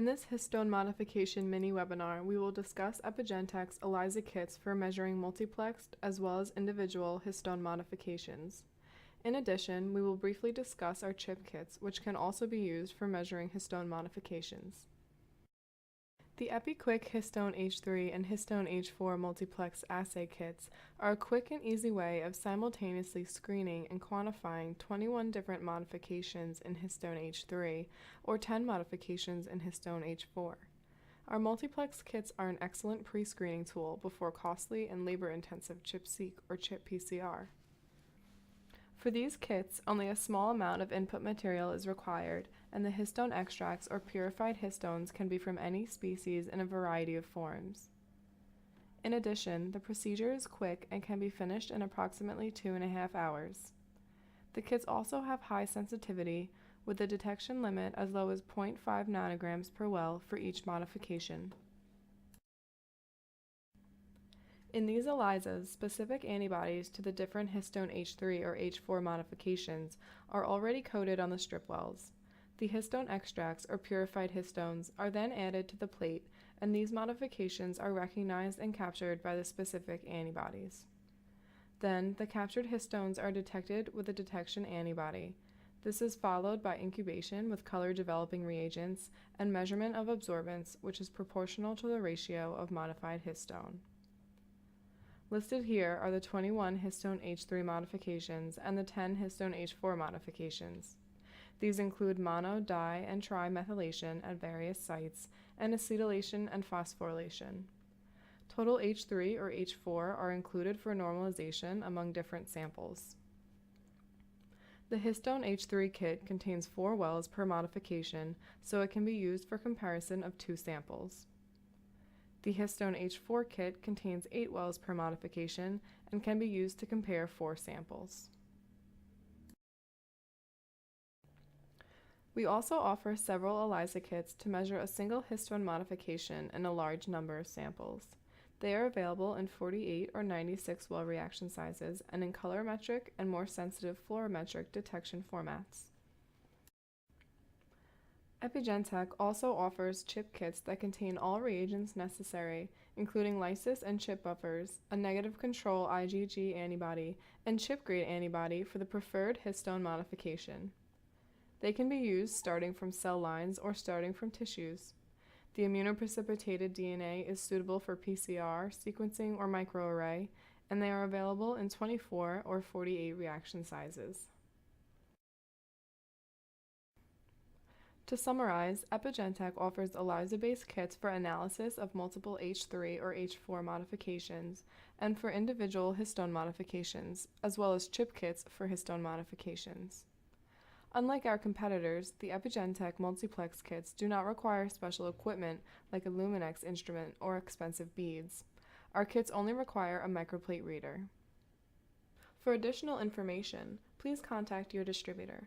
In this histone modification mini-webinar, we will discuss EpiGentek's ELISA kits for measuring multiplexed as well as individual histone modifications. In addition, we will briefly discuss our chip kits, which can also be used for measuring histone modifications. The EpiQuick Histone H3 and Histone H4 multiplex assay kits are a quick and easy way of simultaneously screening and quantifying 21 different modifications in Histone H3 or 10 modifications in Histone H4. Our multiplex kits are an excellent pre-screening tool before costly and labor-intensive ChIP-seq or ChIP-PCR. For these kits, only a small amount of input material is required, and the histone extracts or purified histones can be from any species in a variety of forms. In addition, the procedure is quick and can be finished in approximately 2.5 hours. The kits also have high sensitivity, with a detection limit as low as 0.5 nanograms per well for each modification. In these ELISAs, specific antibodies to the different histone H3 or H4 modifications are already coded on the strip wells. The histone extracts or purified histones are then added to the plate, and these modifications are recognized and captured by the specific antibodies. Then, the captured histones are detected with a detection antibody. This is followed by incubation with color-developing reagents and measurement of absorbance, which is proportional to the ratio of modified histone. Listed here are the 21 histone H3 modifications and the 10 histone H4 modifications. These include mono, di, and trimethylation at various sites, and acetylation and phosphorylation. Total H3 or H4 are included for normalization among different samples. The histone H3 kit contains 4 wells per modification, so it can be used for comparison of 2 samples. The histone H4 kit contains 8 wells per modification and can be used to compare 4 samples. We also offer several ELISA kits to measure a single histone modification in a large number of samples. They are available in 48 or 96 well reaction sizes and in colorimetric and more sensitive fluorometric detection formats. EpiGentek also offers chip kits that contain all reagents necessary, including lysis and chip buffers, a negative control IgG antibody, and chip-grade antibody for the preferred histone modification. They can be used starting from cell lines or starting from tissues. The immunoprecipitated DNA is suitable for PCR, sequencing, or microarray, and they are available in 24 or 48 reaction sizes. To summarize, EpiGentek offers ELISA-based kits for analysis of multiple H3 or H4 modifications and for individual histone modifications, as well as chip kits for histone modifications. Unlike our competitors, the EpiGentek multiplex kits do not require special equipment like a Luminex instrument or expensive beads. Our kits only require a microplate reader. For additional information, please contact your distributor.